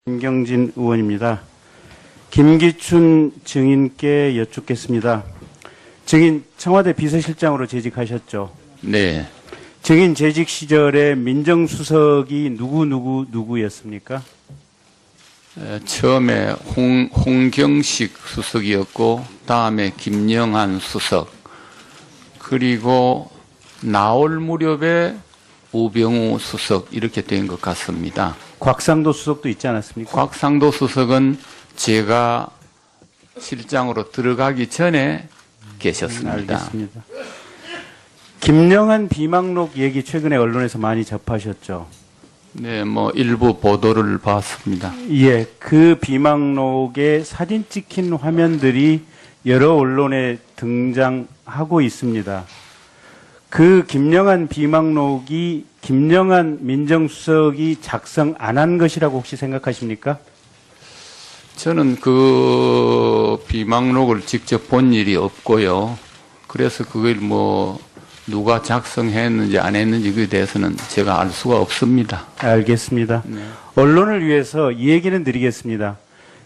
김경진 의원입니다. 김기춘 증인께 여쭙겠습니다. 증인 청와대 비서실장으로 재직하셨죠? 네. 증인 재직 시절에 민정수석이 누구였습니까? 처음에 홍경식 수석이었고 다음에 김영한 수석 그리고 나올 무렵에 우병우 수석 이렇게 된 것 같습니다. 곽상도 수석도 있지 않았습니까? 곽상도 수석은 제가 실장으로 들어가기 전에 계셨습니다. 알겠습니다. 김영한 비망록 얘기 최근에 언론에서 많이 접하셨죠? 네, 일부 보도를 봤습니다. 예, 그 비망록에 사진 찍힌 화면들이 여러 언론에 등장하고 있습니다. 그 김영한 비망록이 김영한 민정수석이 작성 안 한 것이라고 혹시 생각하십니까? 저는 그 비망록을 직접 본 일이 없고요. 그래서 그걸 누가 작성했는지 안 했는지 그에 대해서는 제가 알 수가 없습니다. 알겠습니다. 네. 언론을 위해서 이 얘기는 드리겠습니다.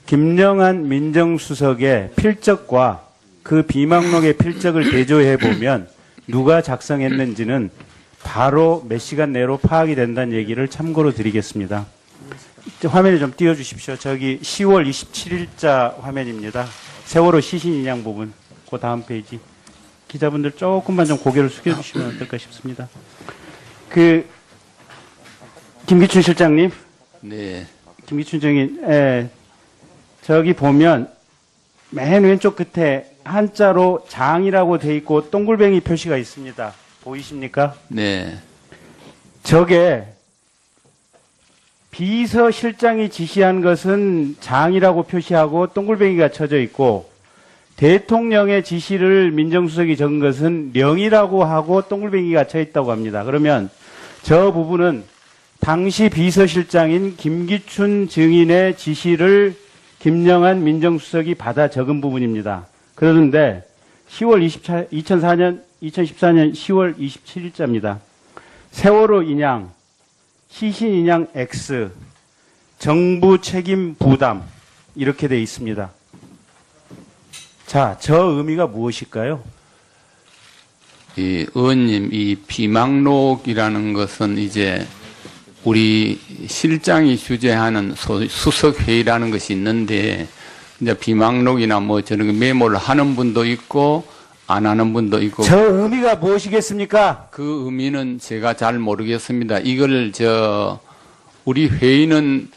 김영한 민정수석의 필적과 그 비망록의 필적을 대조해 보면 누가 작성했는지는 바로 몇 시간 내로 파악이 된다는 얘기를 참고로 드리겠습니다. 화면에 좀 띄워주십시오. 저기 10월 27일자 화면입니다. 세월호 시신 인양 부분. 그 다음 페이지. 기자분들 조금만 좀 고개를 숙여주시면 어떨까 싶습니다. 김기춘 실장님. 네. 김기춘 증인. 저기 보면 맨 왼쪽 끝에 한자로 장이라고 돼 있고 동글뱅이 표시가 있습니다. 보이십니까? 네. 저게 비서실장이 지시한 것은 장이라고 표시하고 동글뱅이가 쳐져 있고 대통령의 지시를 민정수석이 적은 것은 령이라고 하고 동글뱅이가 쳐 있다고 합니다. 그러면 저 부분은 당시 비서실장인 김기춘 증인의 지시를 김영한 민정수석이 받아 적은 부분입니다. 그러는데 2014년 10월 27일자입니다. 세월호 인양, 시신 인양 X, 정부 책임 부담 이렇게 돼 있습니다. 자, 저 의미가 무엇일까요? 의원님, 이 비망록이라는 것은 이제 우리 실장이 주재하는 수석회의라는 것이 있는데 이제 비망록이나 저런 메모를 하는 분도 있고 안 하는 분도 있고. 저 의미가 무엇이겠습니까? 그 의미는 제가 잘 모르겠습니다. 이걸 우리 회의는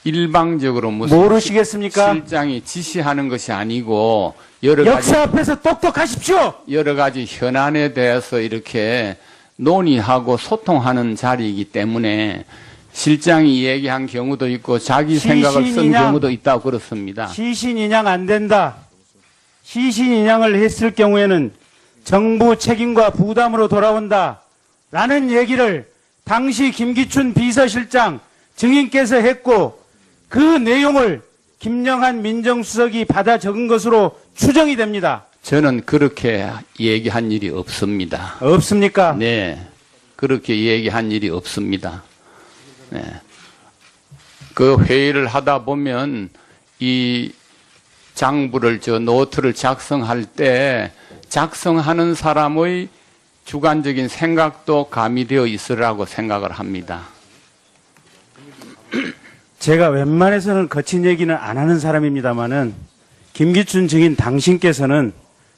일방적으로 무슨 모르시겠습니까? 실장이 지시하는 것이 아니고 여러 가지 역사 앞에서 똑똑하십시오. 여러 가지 현안에 대해서 이렇게 논의하고 소통하는 자리이기 때문에 실장이 얘기한 경우도 있고 자기 생각을 쓴 경우도 있다고 그렇습니다. 시신 인양 안 된다. 시신 인양을 했을 경우에는 정부 책임과 부담으로 돌아온다. 라는 얘기를 당시 김기춘 비서실장 증인께서 했고 그 내용을 김영한 민정수석이 받아 적은 것으로 추정이 됩니다. 저는 그렇게 얘기한 일이 없습니다. 없습니까? 네. 그렇게 얘기한 일이 없습니다. 네. 그 회의를 하다 보면 이 장부를 노트를 작성할 때 작성하는 사람의 주관적인 생각도 가미되어 있으라고 생각을 합니다. 제가 웬만해서는 거친 얘기는 안 하는 사람입니다만은 김기춘 증인 당신께서는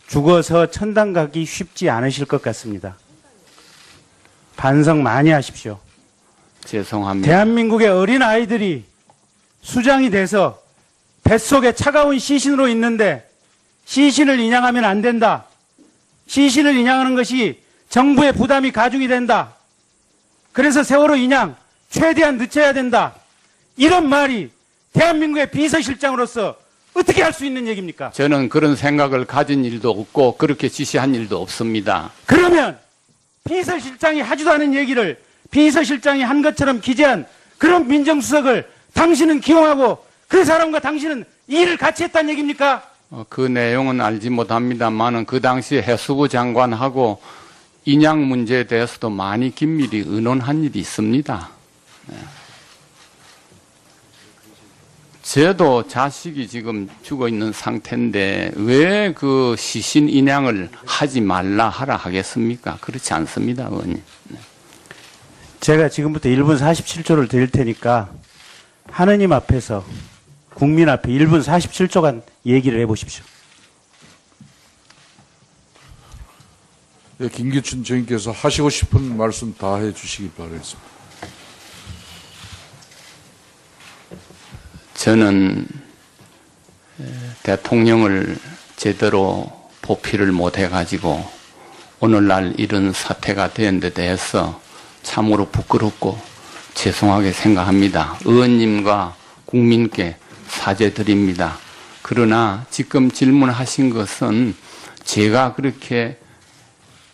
죽어서 천당 가기 쉽지 않으실 것 같습니다. 반성 많이 하십시오. 죄송합니다. 대한민국의 어린 아이들이 수장이 돼서 뱃속에 차가운 시신으로 있는데 시신을 인양하면 안 된다. 시신을 인양하는 것이 정부의 부담이 가중이 된다. 그래서 세월호 인양 최대한 늦춰야 된다. 이런 말이 대한민국의 비서실장으로서 어떻게 할 수 있는 얘기입니까? 저는 그런 생각을 가진 일도 없고 그렇게 지시한 일도 없습니다. 그러면 비서실장이 하지도 않은 얘기를 비서실장이 한 것처럼 기재한 그런 민정수석을 당신은 기용하고 그 사람과 당신은 일을 같이 했다는 얘기입니까? 그 내용은 알지 못합니다만은 그 당시 해수부 장관하고 인양 문제에 대해서도 많이 긴밀히 의논한 일이 있습니다. 네. 저도 자식이 지금 죽어 있는 상태인데 왜 그 시신 인양을 하지 말라 하라 하겠습니까? 그렇지 않습니다, 의원님. 제가 지금부터 1분 47초를 드릴 테니까 하느님 앞에서 국민 앞에 1분 47초간 얘기를 해보십시오. 네, 김기춘 정인께서 하시고 싶은 말씀 다 해주시기 바라겠습니다. 저는 대통령을 제대로 보필을 못해가지고 오늘날 이런 사태가 된 데 대해서 참으로 부끄럽고 죄송하게 생각합니다. 의원님과 국민께 사죄드립니다. 그러나 지금 질문하신 것은 제가 그렇게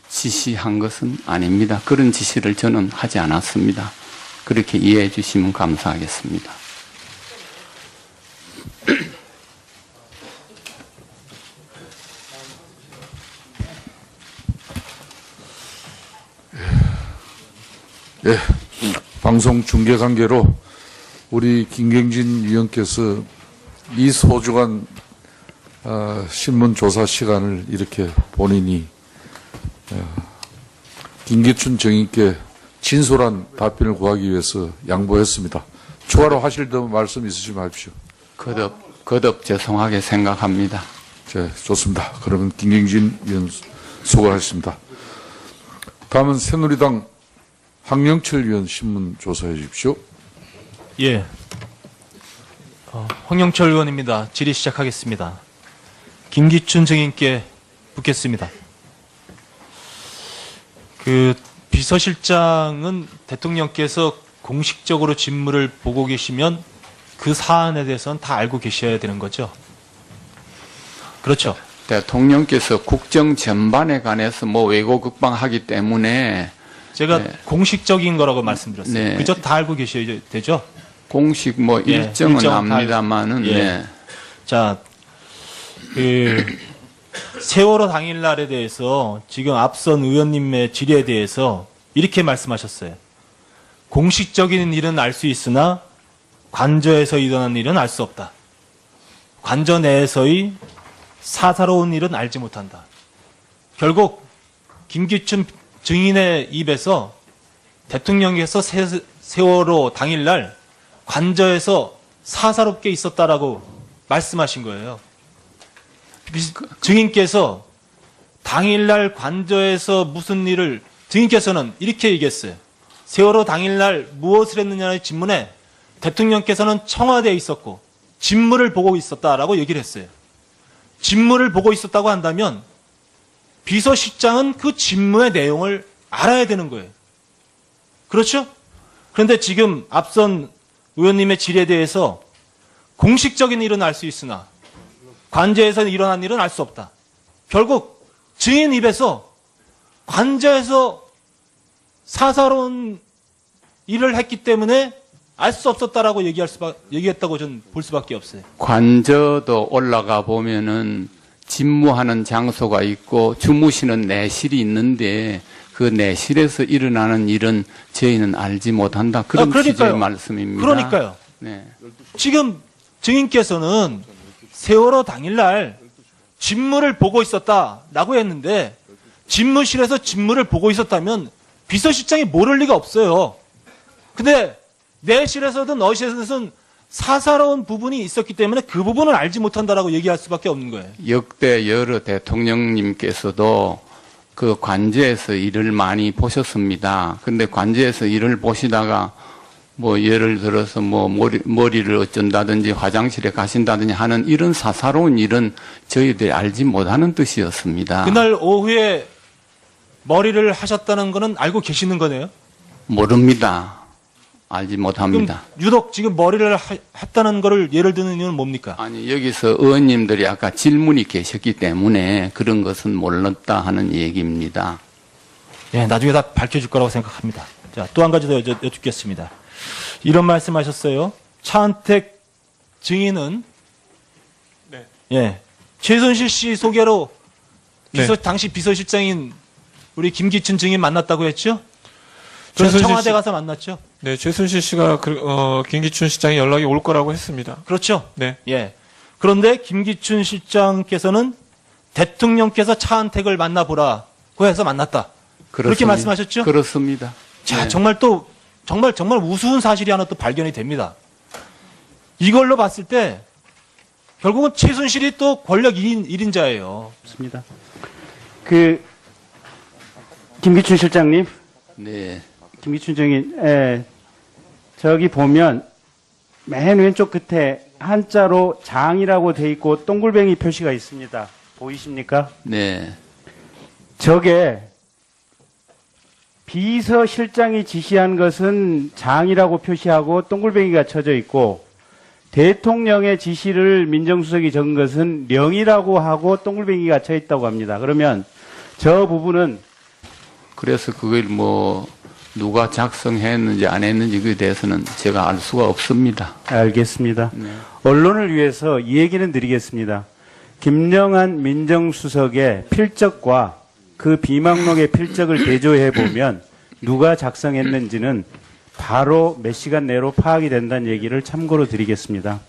지시한 것은 아닙니다. 그런 지시를 저는 하지 않았습니다. 그렇게 이해해 주시면 감사하겠습니다. 예, 방송 중계 관계로 우리 김경진 위원께서 이 소중한 신문 조사 시간을 이렇게 본인이 김기춘 정인께 진솔한 답변을 구하기 위해서 양보했습니다. 추가로 하실 더 말씀 있으시면 하십시오. 거듭 죄송하게 생각합니다. 네, 좋습니다. 그러면 김경진 위원 수고하셨습니다. 다음은 새누리당 황영철 위원 신문 조사해 주십시오. 예. 황영철 의원입니다. 질의 시작하겠습니다. 김기춘 증인께 묻겠습니다. 그 비서실장은 대통령께서 공식적으로 직무를 보고 계시면 그 사안에 대해서는 다 알고 계셔야 되는 거죠. 그렇죠. 대통령께서 국정 전반에 관해서 뭐 왜곡극방하기 때문에 제가 네. 공식적인 거라고 말씀드렸어요. 네. 그저 다 알고 계셔야 되죠. 공식 뭐 예, 일정은 일정 다 압니다만은 예. 네. 자, 그 세월호 당일날에 대해서 지금 앞선 의원님의 질의에 대해서 이렇게 말씀하셨어요. 공식적인 일은 알 수 있으나 관저에서 일어난 일은 알 수 없다. 관저 내에서의 사사로운 일은 알지 못한다. 결국 김기춘 증인의 입에서 대통령께서 세월호 당일날 관저에서 사사롭게 있었다라고 말씀하신 거예요. 증인께서 당일날 관저에서 무슨 일을 증인께서는 이렇게 얘기했어요. 세월호 당일날 무엇을 했느냐의 질문에 대통령께서는 청와대에 있었고 직무를 보고 있었다라고 얘기를 했어요. 직무를 보고 있었다고 한다면 비서실장은 그 직무의 내용을 알아야 되는 거예요. 그렇죠? 그런데 지금 앞선 의원님의 질의에 대해서 공식적인 일은 알 수 있으나 관저에서 일어난 일은 알 수 없다. 결국 증인 입에서 관저에서 사사로운 일을 했기 때문에 알 수 없었다라고 얘기했다고 저는 볼 수밖에 없어요. 관저도 올라가 보면은 집무하는 장소가 있고 주무시는 내실이 있는데 그 내실에서 일어나는 일은 저희는 알지 못한다. 그런 취지의 말씀입니다. 그러니까요. 네. 지금 증인께서는 세월호 당일날 직무를 보고 있었다라고 했는데 집무실에서 직무를 보고 있었다면 비서실장이 모를 리가 없어요. 근데 내실에서든 어실에서든 사사로운 부분이 있었기 때문에 그 부분을 알지 못한다라고 얘기할 수밖에 없는 거예요. 역대 여러 대통령님께서도 그 관저에서 일을 많이 보셨습니다. 근데 관저에서 일을 보시다가 뭐 예를 들어서 뭐 머리를 어쩐다든지 화장실에 가신다든지 하는 이런 사사로운 일은 저희들이 알지 못하는 뜻이었습니다. 그날 오후에 머리를 하셨다는 거는 알고 계시는 거네요? 모릅니다. 알지 못합니다. 그럼 유독 지금 머리를 했다는 거를 예를 드는 이유는 뭡니까? 아니 여기서 의원님들이 아까 질문이 계셨기 때문에 그런 것은 몰랐다 하는 얘기입니다. 예, 나중에 다 밝혀줄 거라고 생각합니다. 자, 또 한 가지 더 여쭙겠습니다. 이런 말씀하셨어요. 차은택 증인은 예, 최순실 씨 소개로 당시 비서실장인 우리 김기춘 증인 만났다고 했죠? 그래서 최순실 청와대 씨- 가서 만났죠. 네, 최순실 씨가 김기춘 실장이 연락이 올 거라고 했습니다. 그렇죠. 네. 예. 그런데 김기춘 실장께서는 대통령께서 차은택을 만나보라고 해서 만났다. 그렇게 그렇습니다. 말씀하셨죠? 그렇습니다. 자, 네. 정말 우스운 사실이 하나 또 발견이 됩니다. 이걸로 봤을 때 결국은 최순실이 또 권력 1인자예요. 있습니다. 김기춘 실장님, 네. 김기춘 증인, 저기 보면 맨 왼쪽 끝에 한자로 장이라고 돼 있고 동글뱅이 표시가 있습니다. 보이십니까? 네. 저게 비서실장이 지시한 것은 장이라고 표시하고 동글뱅이가 쳐져 있고 대통령의 지시를 민정수석이 적은 것은 령이라고 하고 동글뱅이가 쳐 있다고 합니다. 그러면 저 부분은 그래서 그걸 뭐 누가 작성했는지 안 했는지 그에 대해서는 제가 알 수가 없습니다. 알겠습니다. 언론을 위해서 이 얘기는 드리겠습니다. 김영한 민정수석의 필적과 그 비망록의 필적을 대조해 보면 누가 작성했는지는 바로 몇 시간 내로 파악이 된다는 얘기를 참고로 드리겠습니다.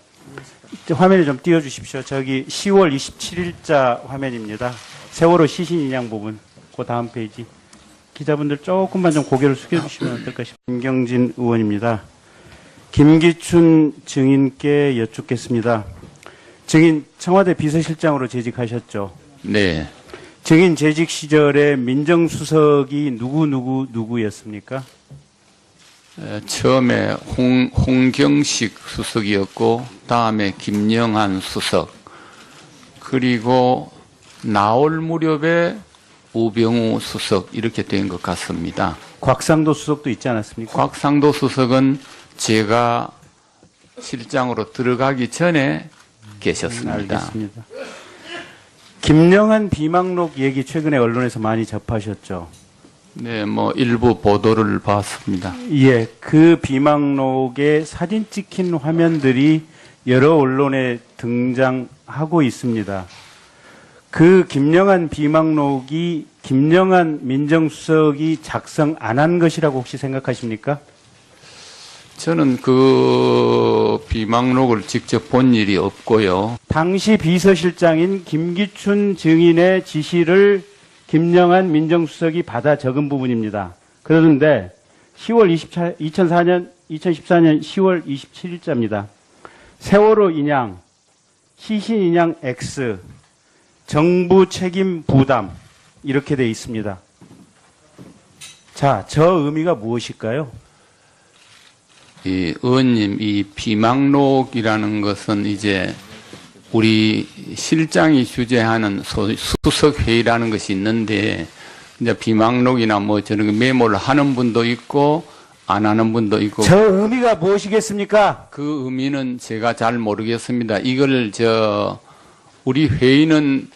화면에 좀 띄워주십시오. 저기 10월 27일자 화면입니다. 세월호 시신 인양 부분. 그 다음 페이지. 기자분들 조금만 좀 고개를 숙여주시면 어떨까 싶습니다. 김경진 의원입니다. 김기춘 증인께 여쭙겠습니다. 증인 청와대 비서실장으로 재직하셨죠? 네. 증인 재직 시절에 민정수석이 누구였습니까? 처음에 홍경식 수석이었고 다음에 김영한 수석 그리고 나올 무렵에 우병우 수석 이렇게 된 것 같습니다. 곽상도 수석도 있지 않았습니까? 곽상도 수석은 제가 실장으로 들어가기 전에 계셨습니다. 알겠습니다. 김영한 비망록 얘기 최근에 언론에서 많이 접하셨죠? 네, 뭐 일부 보도를 봤습니다. 예, 그 비망록에 사진 찍힌 화면들이 여러 언론에 등장하고 있습니다. 그 김영한 비망록이 김영한 민정수석이 작성 안 한 것이라고 혹시 생각하십니까? 저는 그 비망록을 직접 본 일이 없고요. 당시 비서실장인 김기춘 증인의 지시를 김영한 민정수석이 받아 적은 부분입니다. 그런데 2014년 10월 27일자입니다. 세월호 인양, 시신 인양 X, 정부 책임 부담 이렇게 돼 있습니다. 자, 저 의미가 무엇일까요? 이 의원님, 이 비망록이라는 것은 이제 우리 실장이 주재하는 수석회의라는 것이 있는데, 이제 비망록이나 뭐 저런 메모를 하는 분도 있고, 안 하는 분도 있고. 저 의미가 무엇이겠습니까? 그 의미는 제가 잘 모르겠습니다. 이걸 우리 회의는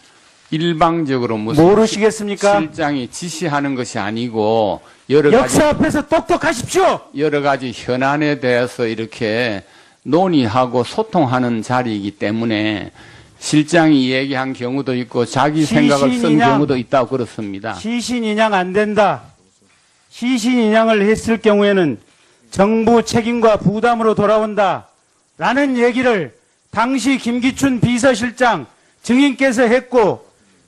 일방적으로 무슨 모르시겠습니까? 실장이 지시하는 것이 아니고, 여러 가지 역사 앞에서 똑똑하십시오! 여러 가지 현안에 대해서 이렇게 논의하고 소통하는 자리이기 때문에 실장이 얘기한 경우도 있고 자기 생각을 쓴 시신이냐? 경우도 있다고 그렇습니다. 시신 인양 안 된다. 시신 인양을 했을 경우에는 정부 책임과 부담으로 돌아온다. 라는 얘기를 당시 김기춘 비서실장 증인께서 했고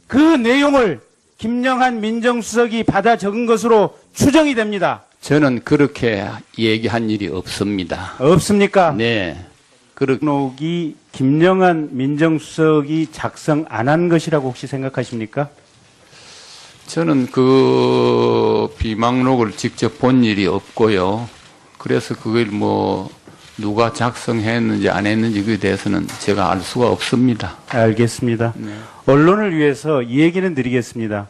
그 내용을 김영한 민정수석이 받아 적은 것으로 추정이 됩니다. 저는 그렇게 얘기한 일이 없습니다. 없습니까? 네. 비망록이 김영한 민정수석이 작성 안 한 것이라고 혹시 생각하십니까? 저는 그 비망록을 직접 본 일이 없고요. 그래서 그걸 뭐 누가 작성했는지 안 했는지 그에 대해서는 제가 알 수가 없습니다. 알겠습니다. 언론을 위해서 이 얘기는 드리겠습니다.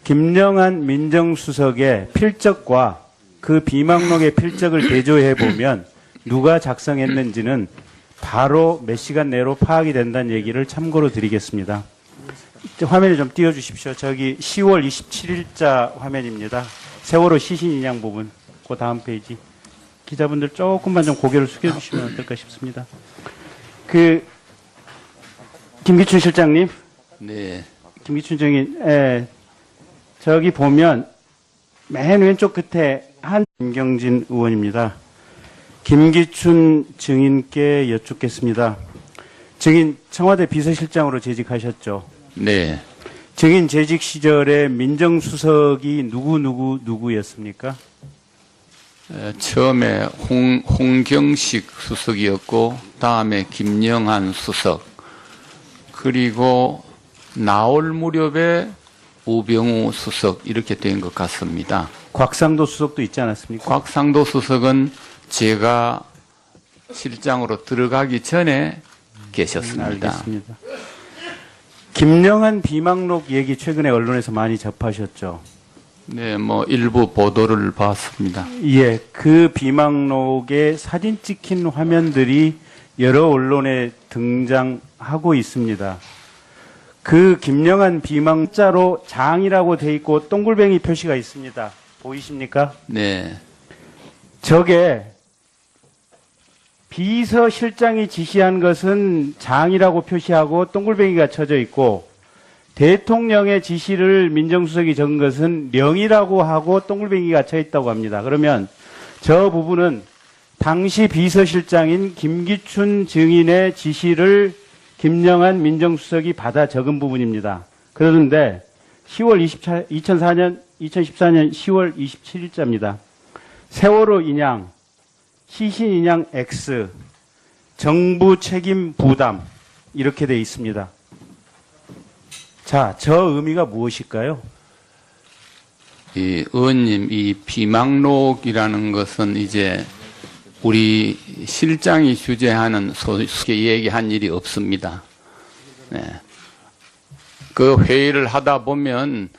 김영한 민정수석의 필적과 그 비망록의 필적을 대조해 보면 누가 작성했는지는 바로 몇 시간 내로 파악이 된다는 얘기를 참고로 드리겠습니다. 화면에 좀 띄워주십시오. 저기 10월 27일자 화면입니다. 세월호 시신 인양 부분. 그 다음 페이지. 기자분들 조금만 좀 고개를 숙여주시면 어떨까 싶습니다. 김기춘 실장님, 네. 김기춘 증인, 저기 보면 맨 왼쪽 끝에 김경진 의원입니다. 김기춘 증인께 여쭙겠습니다. 증인 청와대 비서실장으로 재직하셨죠? 네. 증인 재직 시절에 민정수석이 누구였습니까? 처음에 홍경식 수석이었고 다음에 김영한 수석 그리고 나올 무렵에 우병우 수석 이렇게 된 것 같습니다. 곽상도 수석도 있지 않았습니까? 곽상도 수석은 제가 실장으로 들어가기 전에 계셨습니다. 알겠습니다. 김영한 비망록 얘기 최근에 언론에서 많이 접하셨죠? 네, 뭐 일부 보도를 봤습니다. 예, 그 비망록에 사진 찍힌 화면들이 여러 언론에 등장하고 있습니다. 그 김영한 비망자로 장이라고 돼 있고 동글뱅이 표시가 있습니다. 보이십니까? 네, 저게 비서실장이 지시한 것은 장이라고 표시하고 동글뱅이가 쳐져 있고 대통령의 지시를 민정수석이 적은 것은 령이라고 하고 동글뱅이가 쳐 있다고 합니다. 그러면 저 부분은 당시 비서실장인 김기춘 증인의 지시를 김영한 민정수석이 받아 적은 부분입니다. 그런데 2014년 10월 27일자입니다. 세월호 인양, 시신 인양 X, 정부 책임 부담 이렇게 돼 있습니다. 자, 저 의미가 무엇일까요? 이 의원님, 이 비망록이라는 것은 이제 우리 실장이 주재하는 소속에 얘기한 일이 없습니다. 네. 그 회의를 하다 보면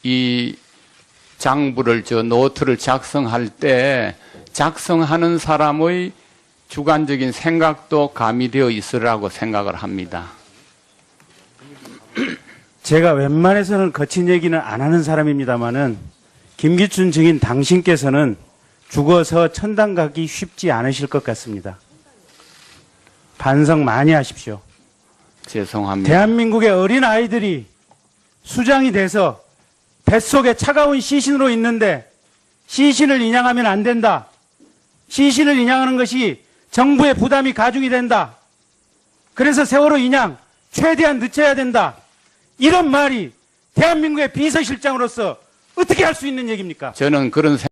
이 장부를 노트를 작성할 때 작성하는 사람의 주관적인 생각도 가미되어 있으라고 생각을 합니다. 제가 웬만해서는 거친 얘기는 안 하는 사람입니다만은 김기춘 증인 당신께서는 죽어서 천당 가기 쉽지 않으실 것 같습니다. 반성 많이 하십시오. 죄송합니다. 대한민국의 어린 아이들이 수장이 돼서 뱃속에 차가운 시신으로 있는데 시신을 인양하면 안 된다. 시신을 인양하는 것이 정부의 부담이 가중이 된다. 그래서 세월호 인양 최대한 늦춰야 된다. 이런 말이 대한민국의 비서실장으로서 어떻게 할 수 있는 얘기입니까? 저는 그런